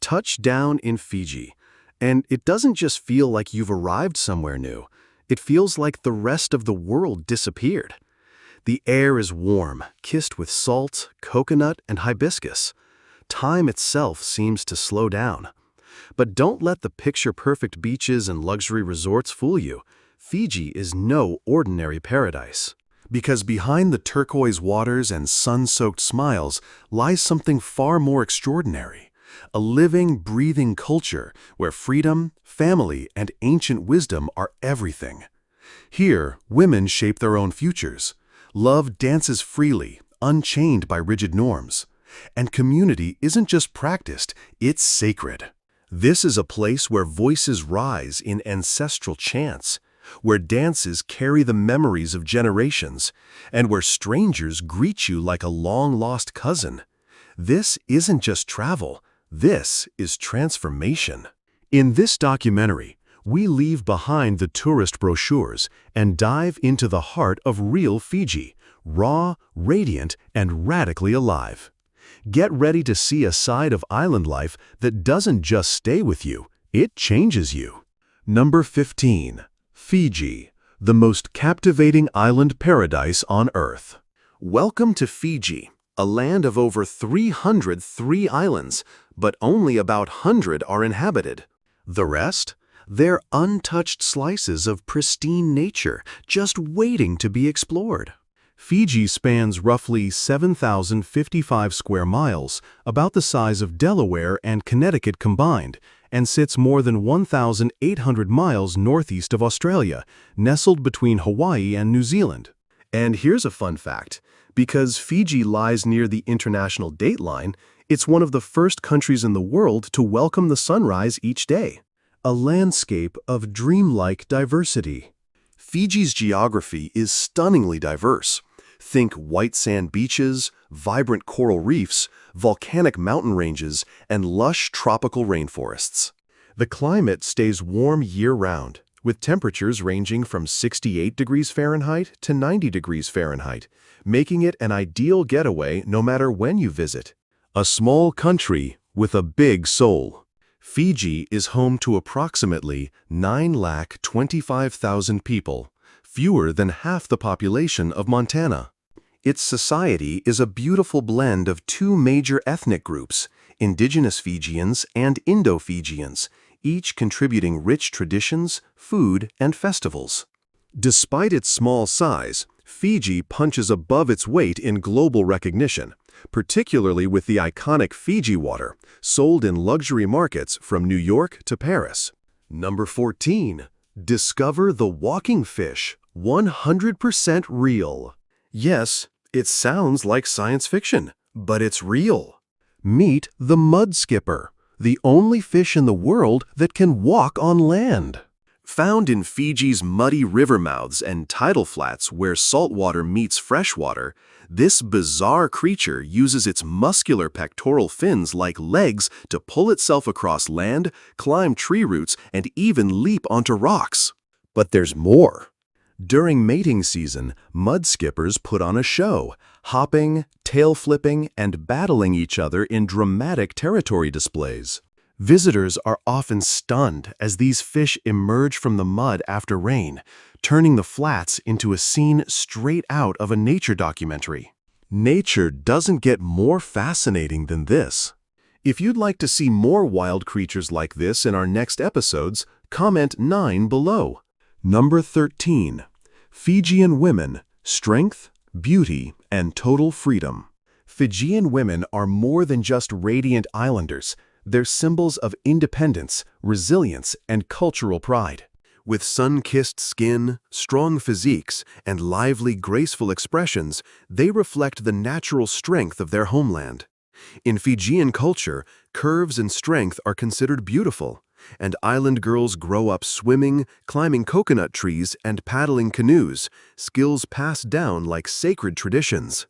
Touch down in Fiji, and it doesn't just feel like you've arrived somewhere new. It feels like the rest of the world disappeared. The air is warm, kissed with salt, coconut, and hibiscus. Time itself seems to slow down. But don't let the picture-perfect beaches and luxury resorts fool you. Fiji is no ordinary paradise. Because behind the turquoise waters and sun-soaked smiles lies something far more extraordinary. A living, breathing culture where freedom, family, and ancient wisdom are everything. Here, women shape their own futures. Love dances freely, unchained by rigid norms. And community isn't just practiced, it's sacred. This is a place where voices rise in ancestral chants, where dances carry the memories of generations, and where strangers greet you like a long-lost cousin. This isn't just travel, this is transformation. In this documentary, we leave behind the tourist brochures and dive into the heart of real Fiji, raw, radiant, and radically alive. Get ready to see a side of island life that doesn't just stay with you, it changes you. Number 15. Fiji, the most captivating island paradise on Earth. Welcome to Fiji, a land of over 303 islands, but only about 100 are inhabited. The rest? They're untouched slices of pristine nature, just waiting to be explored. Fiji spans roughly 7,055 square miles, about the size of Delaware and Connecticut combined, and sits more than 1,800 miles northeast of Australia, nestled between Hawaii and New Zealand. And here's a fun fact. Because Fiji lies near the international dateline, it's one of the first countries in the world to welcome the sunrise each day. A landscape of dreamlike diversity. Fiji's geography is stunningly diverse. Think white sand beaches, vibrant coral reefs, volcanic mountain ranges, and lush tropical rainforests. The climate stays warm year-round, with temperatures ranging from 68 degrees Fahrenheit to 90 degrees Fahrenheit, making it an ideal getaway no matter when you visit. A small country with a big soul. Fiji is home to approximately 9,25,000 people, fewer than half the population of Montana. Its society is a beautiful blend of two major ethnic groups, indigenous Fijians and Indo-Fijians, each contributing rich traditions, food, and festivals. Despite its small size, Fiji punches above its weight in global recognition, particularly with the iconic Fiji water, sold in luxury markets from New York to Paris. Number 14. Discover the walking fish, 100% real. Yes, it sounds like science fiction, but it's real. Meet the mud skipper, the only fish in the world that can walk on land. Found in Fiji's muddy river mouths and tidal flats where saltwater meets freshwater, this bizarre creature uses its muscular pectoral fins like legs to pull itself across land, climb tree roots, and even leap onto rocks. But there's more. During mating season, mud skippers put on a show, hopping, tail flipping, and battling each other in dramatic territory displays. Visitors are often stunned as these fish emerge from the mud after rain, turning the flats into a scene straight out of a nature documentary. Nature doesn't get more fascinating than this. If you'd like to see more wild creatures like this in our next episodes, comment 9 below. Number 13. Fijian women, strength, beauty, and total freedom. Fijian women are more than just radiant islanders. They're symbols of independence, resilience, and cultural pride. With sun-kissed skin, strong physiques, and lively, graceful expressions, they reflect the natural strength of their homeland. In Fijian culture, curves and strength are considered beautiful, and island girls grow up swimming, climbing coconut trees, and paddling canoes, skills passed down like sacred traditions.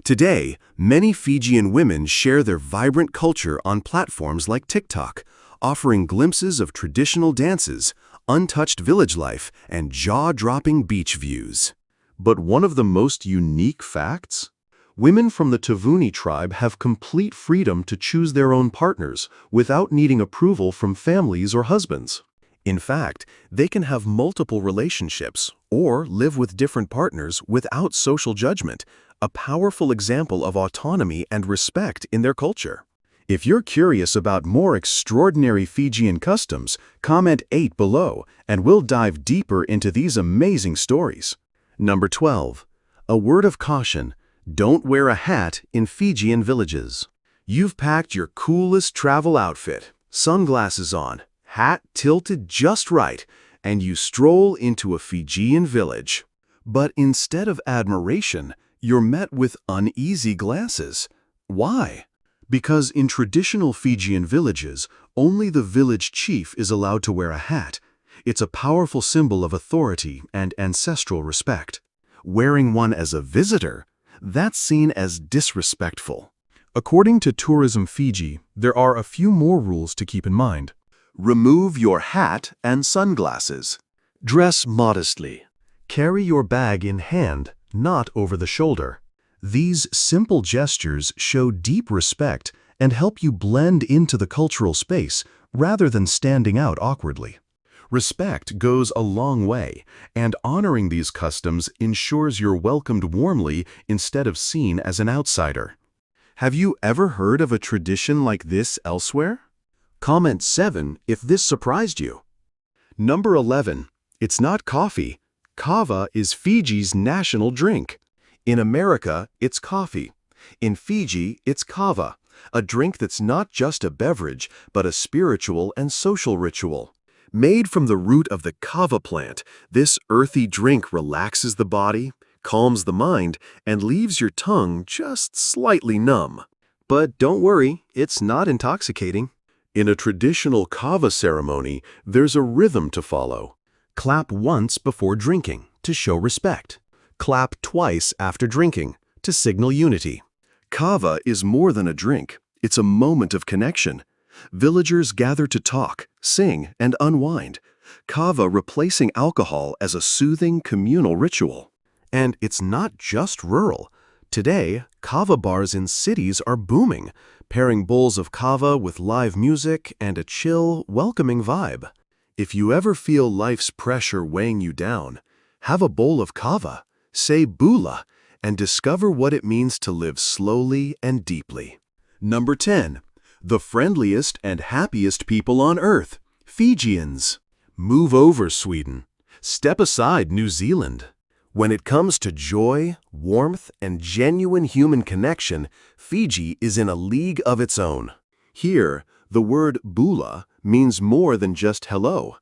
Today, many Fijian women share their vibrant culture on platforms like TikTok, offering glimpses of traditional dances, untouched village life, and jaw-dropping beach views. But one of the most unique facts? Women from the Tavuni tribe have complete freedom to choose their own partners without needing approval from families or husbands. In fact, they can have multiple relationships or live with different partners without social judgment, a powerful example of autonomy and respect in their culture. If you're curious about more extraordinary Fijian customs, comment 8 below and we'll dive deeper into these amazing stories. Number 12. A word of caution: don't wear a hat in Fijian villages. You've packed your coolest travel outfit, sunglasses on, hat tilted just right, and you stroll into a Fijian village. But instead of admiration, you're met with uneasy glances. Why? Because in traditional Fijian villages, only the village chief is allowed to wear a hat. It's a powerful symbol of authority and ancestral respect. Wearing one as a visitor, that's seen as disrespectful. According to Tourism Fiji, there are a few more rules to keep in mind. Remove your hat and sunglasses. Dress modestly. Carry your bag in hand, not over the shoulder. These simple gestures show deep respect and help you blend into the cultural space rather than standing out awkwardly. Respect goes a long way, and honoring these customs ensures you're welcomed warmly instead of seen as an outsider. Have you ever heard of a tradition like this elsewhere? Comment 7 if this surprised you. Number 11. It's not coffee. Kava is Fiji's national drink. In America, it's coffee. In Fiji, it's kava, a drink that's not just a beverage, but a spiritual and social ritual. Made from the root of the kava plant, this earthy drink relaxes the body, calms the mind, and leaves your tongue just slightly numb. But don't worry, it's not intoxicating. In a traditional kava ceremony, there's a rhythm to follow. Clap once before drinking, to show respect. Clap twice after drinking, to signal unity. Kava is more than a drink. It's a moment of connection. Villagers gather to talk, sing, and unwind. Kava replacing alcohol as a soothing communal ritual. And it's not just rural. Today, kava bars in cities are booming, pairing bowls of kava with live music and a chill, welcoming vibe. If you ever feel life's pressure weighing you down, have a bowl of kava, say bula, and discover what it means to live slowly and deeply. Number 10. The friendliest and happiest people on Earth, Fijians. Move over, Sweden. Step aside, New Zealand. When it comes to joy, warmth, and genuine human connection, Fiji is in a league of its own. Here, the word bula means more than just hello.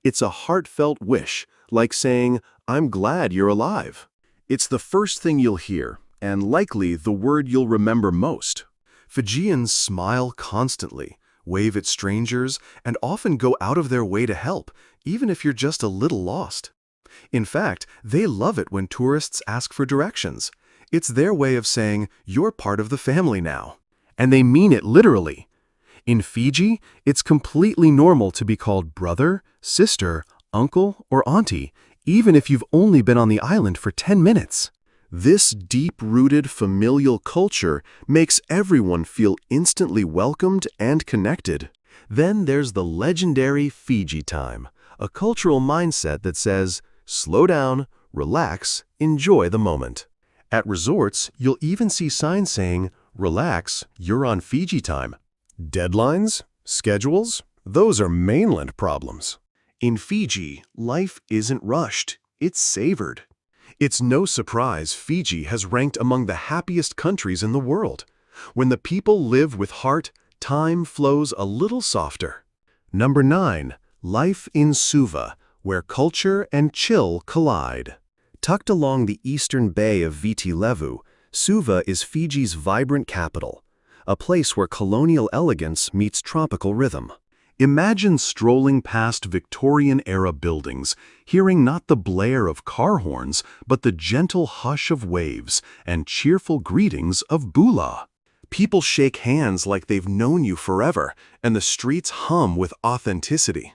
It's a heartfelt wish, like saying, "I'm glad you're alive." It's the first thing you'll hear, and likely the word you'll remember most. Fijians smile constantly, wave at strangers, and often go out of their way to help, even if you're just a little lost. In fact, they love it when tourists ask for directions. It's their way of saying, "You're part of the family now." And they mean it literally. In Fiji, it's completely normal to be called brother, sister, uncle, or auntie, even if you've only been on the island for 10 minutes. This deep-rooted familial culture makes everyone feel instantly welcomed and connected. Then there's the legendary Fiji time, a cultural mindset that says, slow down, relax, enjoy the moment. At resorts, you'll even see signs saying, "Relax, you're on Fiji time." Deadlines? Schedules? Those are mainland problems. In Fiji, life isn't rushed, it's savored. It's no surprise Fiji has ranked among the happiest countries in the world. When the people live with heart, time flows a little softer. Number 9. Life in Suva, where culture and chill collide. Tucked along the eastern bay of Viti Levu, Suva is Fiji's vibrant capital, a place where colonial elegance meets tropical rhythm. Imagine strolling past Victorian-era buildings, hearing not the blare of car horns, but the gentle hush of waves and cheerful greetings of bula. People shake hands like they've known you forever, and the streets hum with authenticity.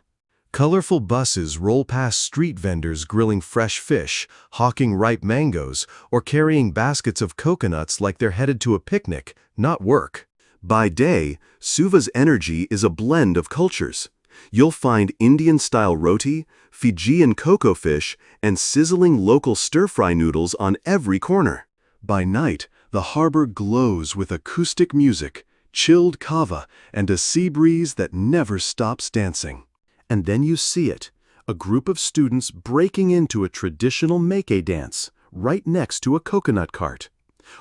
Colorful buses roll past street vendors grilling fresh fish, hawking ripe mangoes, or carrying baskets of coconuts like they're headed to a picnic, not work. By day, Suva's energy is a blend of cultures. You'll find Indian-style roti, Fijian cocoa fish, and sizzling local stir-fry noodles on every corner. By night, the harbor glows with acoustic music, chilled kava, and a sea breeze that never stops dancing. And then you see it, a group of students breaking into a traditional meke dance right next to a coconut cart.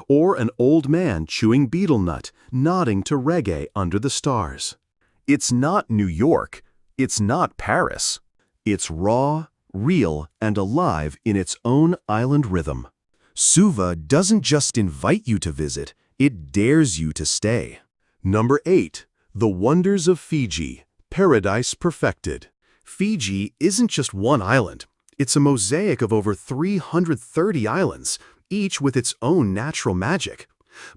Or an old man chewing betel nut, nodding to reggae under the stars. It's not New York, it's not Paris. It's raw, real, and alive in its own island rhythm. Suva doesn't just invite you to visit, it dares you to stay. Number 8. The Wonders of Fiji. Paradise perfected. Fiji isn't just one island. It's a mosaic of over 330 islands, each with its own natural magic.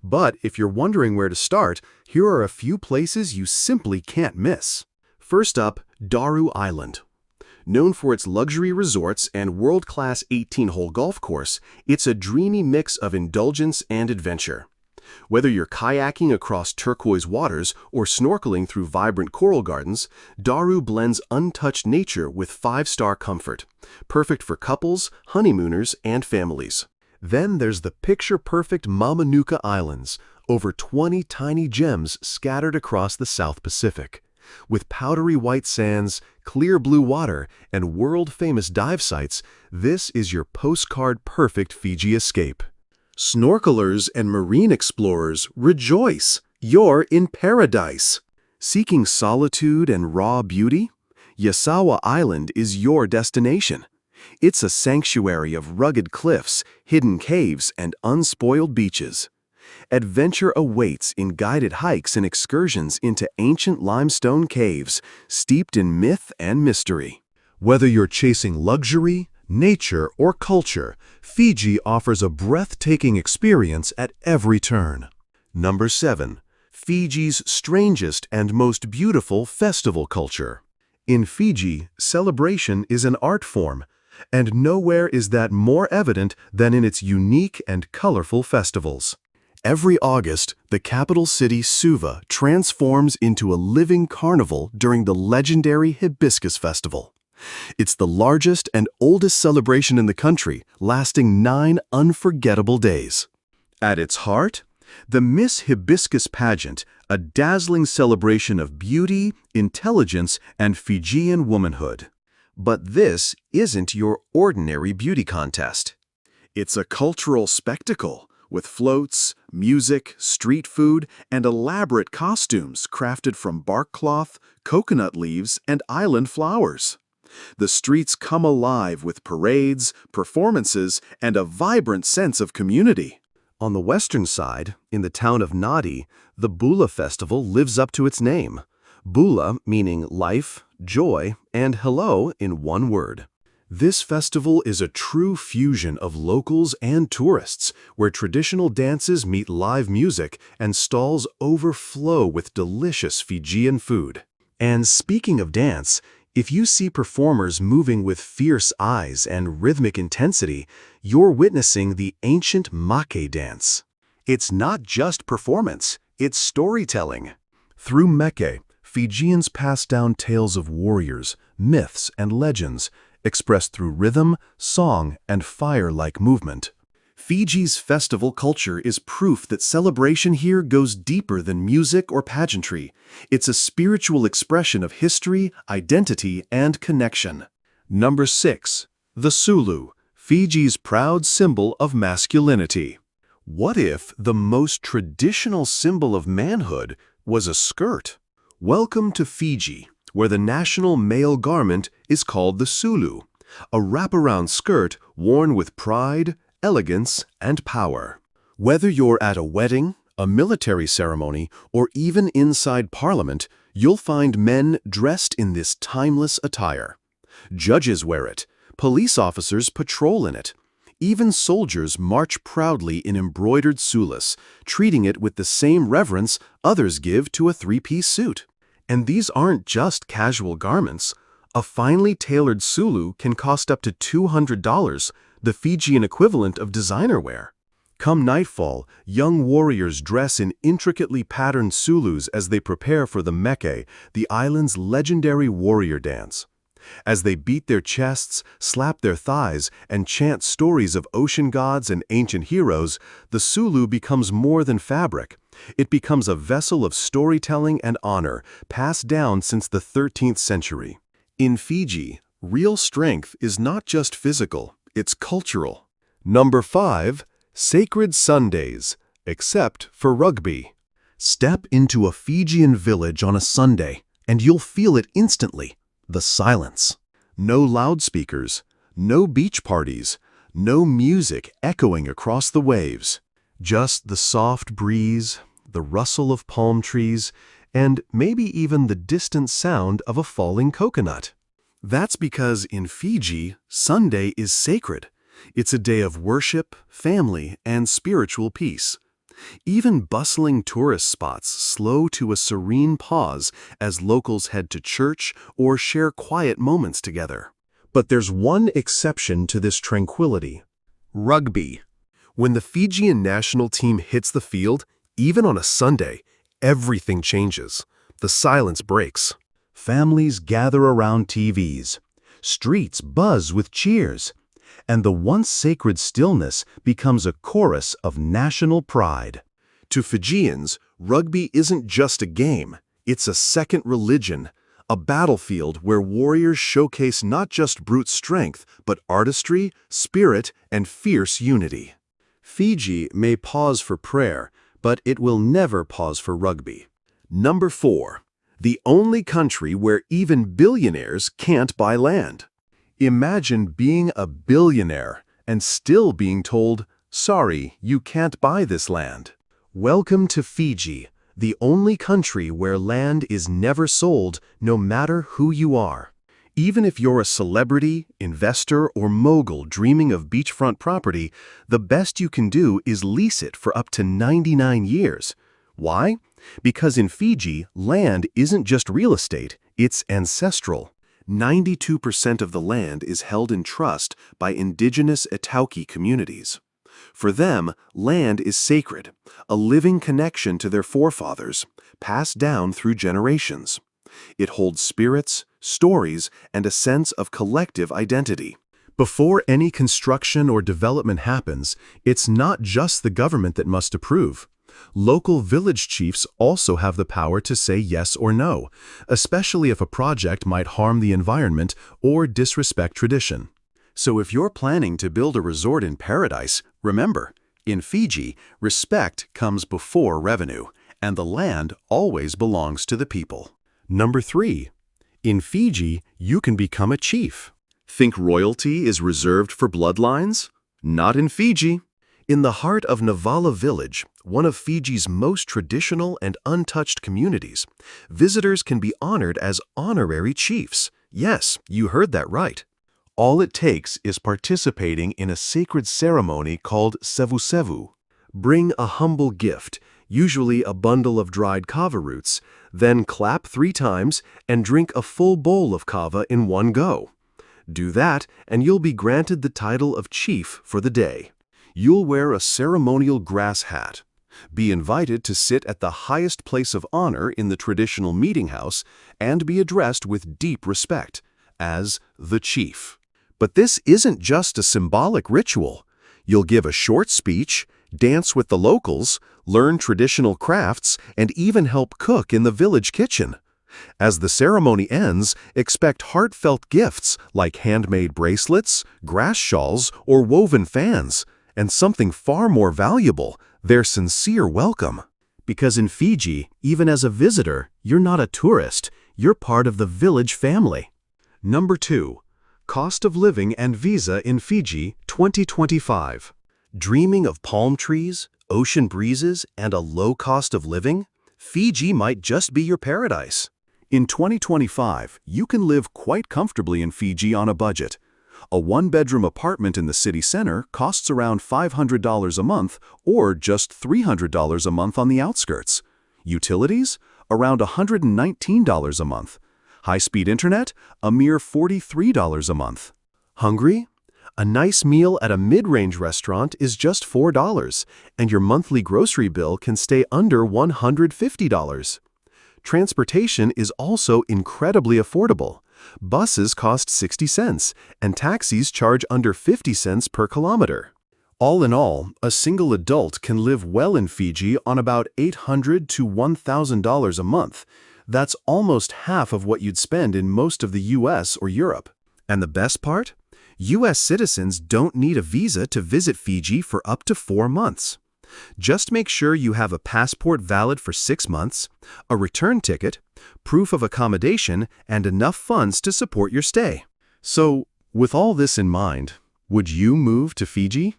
But if you're wondering where to start, here are a few places you simply can't miss. First up, Daru Island. Known for its luxury resorts and world-class 18-hole golf course, it's a dreamy mix of indulgence and adventure. Whether you're kayaking across turquoise waters or snorkeling through vibrant coral gardens, Daru blends untouched nature with five-star comfort, perfect for couples, honeymooners, and families. Then there's the picture-perfect Mamanuca Islands, over 20 tiny gems scattered across the South Pacific. With powdery white sands, clear blue water, and world-famous dive sites, this is your postcard-perfect Fiji escape. Snorkelers and marine explorers, rejoice! You're in paradise! Seeking solitude and raw beauty? Yasawa Island is your destination. It's a sanctuary of rugged cliffs, hidden caves, and unspoiled beaches. Adventure awaits in guided hikes and excursions into ancient limestone caves, steeped in myth and mystery. Whether you're chasing luxury, nature, or culture, Fiji offers a breathtaking experience at every turn. Number 7. Fiji's strangest and most beautiful festival culture. In Fiji, celebration is an art form, and nowhere is that more evident than in its unique and colorful festivals. Every August, the capital city Suva transforms into a living carnival during the legendary Hibiscus Festival. It's the largest and oldest celebration in the country, lasting 9 unforgettable days. At its heart, the Miss Hibiscus pageant, a dazzling celebration of beauty, intelligence, and Fijian womanhood. But this isn't your ordinary beauty contest. It's a cultural spectacle with floats, music, street food, and elaborate costumes crafted from bark cloth, coconut leaves, and island flowers. The streets come alive with parades, performances, and a vibrant sense of community. On the western side, in the town of Nadi, the Bula Festival lives up to its name. Bula meaning life, joy, and hello in one word. This festival is a true fusion of locals and tourists, where traditional dances meet live music and stalls overflow with delicious Fijian food. And speaking of dance, if you see performers moving with fierce eyes and rhythmic intensity, you're witnessing the ancient Meke dance. It's not just performance, it's storytelling. Through Meke, Fijians pass down tales of warriors, myths, and legends, expressed through rhythm, song, and fire-like movement. Fiji's festival culture is proof that celebration here goes deeper than music or pageantry. It's a spiritual expression of history, identity, and connection. Number 6. The Sulu, Fiji's proud symbol of masculinity. What if the most traditional symbol of manhood was a skirt? Welcome to Fiji, where the national male garment is called the Sulu, a wraparound skirt worn with pride, elegance, and power. Whether you're at a wedding, a military ceremony, or even inside Parliament, you'll find men dressed in this timeless attire. Judges wear it, police officers patrol in it. Even soldiers march proudly in embroidered sulas, treating it with the same reverence others give to a three-piece suit. And these aren't just casual garments. A finely tailored Sulu can cost up to $200, the Fijian equivalent of designer wear. Come nightfall, young warriors dress in intricately patterned Sulus as they prepare for the Meke, the island's legendary warrior dance. As they beat their chests, slap their thighs, and chant stories of ocean gods and ancient heroes, the Sulu becomes more than fabric. It becomes a vessel of storytelling and honor, passed down since the 13th century. In Fiji, real strength is not just physical, it's cultural. Number 5. Sacred Sundays, except for rugby. Step into a Fijian village on a Sunday, and you'll feel it instantly. The silence. No loudspeakers, no beach parties, no music echoing across the waves. Just the soft breeze, the rustle of palm trees, and maybe even the distant sound of a falling coconut. That's because in Fiji, Sunday is sacred. It's a day of worship, family, and spiritual peace. Even bustling tourist spots slow to a serene pause as locals head to church or share quiet moments together. But there's one exception to this tranquility: rugby. When the Fijian national team hits the field, even on a Sunday, everything changes. The silence breaks. Families gather around TVs. Streets buzz with cheers. And the once sacred stillness becomes a chorus of national pride. To Fijians, rugby isn't just a game, it's a second religion, a battlefield where warriors showcase not just brute strength, but artistry, spirit, and fierce unity. Fiji may pause for prayer, but it will never pause for rugby. Number 4. The only country where even billionaires can't buy land. Imagine being a billionaire and still being told, "Sorry, you can't buy this land." Welcome to Fiji, the only country where land is never sold, no matter who you are. Even if you're a celebrity, investor, or mogul dreaming of beachfront property, the best you can do is lease it for up to 99 years. Why? Because in Fiji, land isn't just real estate, it's ancestral. 92% of the land is held in trust by indigenous Itauki communities. For them, land is sacred, a living connection to their forefathers, passed down through generations. It holds spirits, stories, and a sense of collective identity. Before any construction or development happens, it's not just the government that must approve. Local village chiefs also have the power to say yes or no, especially if a project might harm the environment or disrespect tradition. So if you're planning to build a resort in paradise, remember, in Fiji, respect comes before revenue, and the land always belongs to the people. Number 3. In Fiji, you can become a chief. Think royalty is reserved for bloodlines? Not in Fiji. In the heart of Navala Village, one of Fiji's most traditional and untouched communities, visitors can be honored as honorary chiefs. Yes, you heard that right. All it takes is participating in a sacred ceremony called sevu sevu. Bring a humble gift, usually a bundle of dried kava roots, then clap 3 times and drink a full bowl of kava in one go. Do that, and you'll be granted the title of chief for the day. You'll wear a ceremonial grass hat, be invited to sit at the highest place of honor in the traditional meeting house, and be addressed with deep respect, as the chief. But this isn't just a symbolic ritual. You'll give a short speech, dance with the locals, learn traditional crafts, and even help cook in the village kitchen. As the ceremony ends, expect heartfelt gifts like handmade bracelets, grass shawls, or woven fans. And something far more valuable, their sincere welcome. Because in Fiji, even as a visitor, you're not a tourist, you're part of the village family. Number 2. Cost of living and visa in Fiji 2025. Dreaming of palm trees, ocean breezes, and a low cost of living? Fiji might just be your paradise. In 2025, you can live quite comfortably in Fiji on a budget. A 1-bedroom apartment in the city center costs around $500 a month or just $300 a month on the outskirts. Utilities? Around $119 a month. High-speed internet? A mere $43 a month. Hungry? A nice meal at a mid-range restaurant is just $4, and your monthly grocery bill can stay under $150. Transportation is also incredibly affordable. Buses cost 60 cents, and taxis charge under 50 cents per kilometer. All in all, a single adult can live well in Fiji on about $800 to $1,000 a month. That's almost half of what you'd spend in most of the US or Europe. And the best part? US citizens don't need a visa to visit Fiji for up to 4 months. Just make sure you have a passport valid for 6 months, a return ticket, proof of accommodation, and enough funds to support your stay. So, with all this in mind, would you move to Fiji?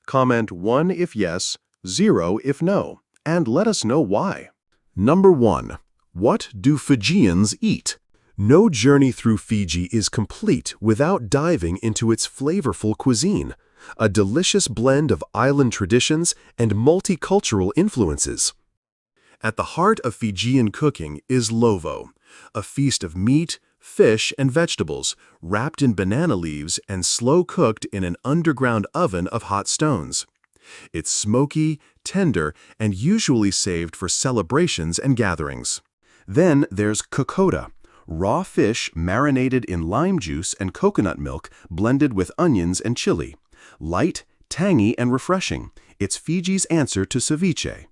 Comment 1 if yes, 0 if no, and let us know why. Number 1. What do Fijians eat? No journey through Fiji is complete without diving into its flavorful cuisine, a delicious blend of island traditions and multicultural influences. At the heart of Fijian cooking is lovo, a feast of meat, fish, and vegetables wrapped in banana leaves and slow-cooked in an underground oven of hot stones. It's smoky, tender, and usually saved for celebrations and gatherings. Then there's kokoda, raw fish marinated in lime juice and coconut milk blended with onions and chili. Light, tangy, and refreshing, it's Fiji's answer to ceviche.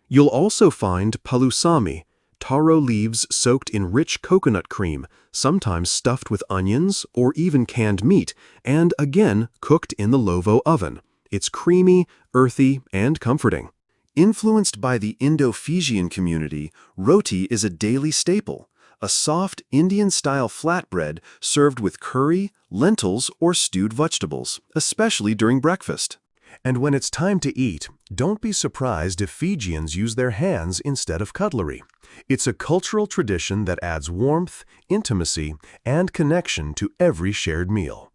You'll also find palusami, taro leaves soaked in rich coconut cream, sometimes stuffed with onions or even canned meat, and again cooked in the lovo oven. It's creamy, earthy, and comforting. Influenced by the Indo-Fijian community, roti is a daily staple, a soft Indian-style flatbread served with curry, lentils, or stewed vegetables, especially during breakfast. And when it's time to eat, don't be surprised if Fijians use their hands instead of cutlery. It's a cultural tradition that adds warmth, intimacy, and connection to every shared meal.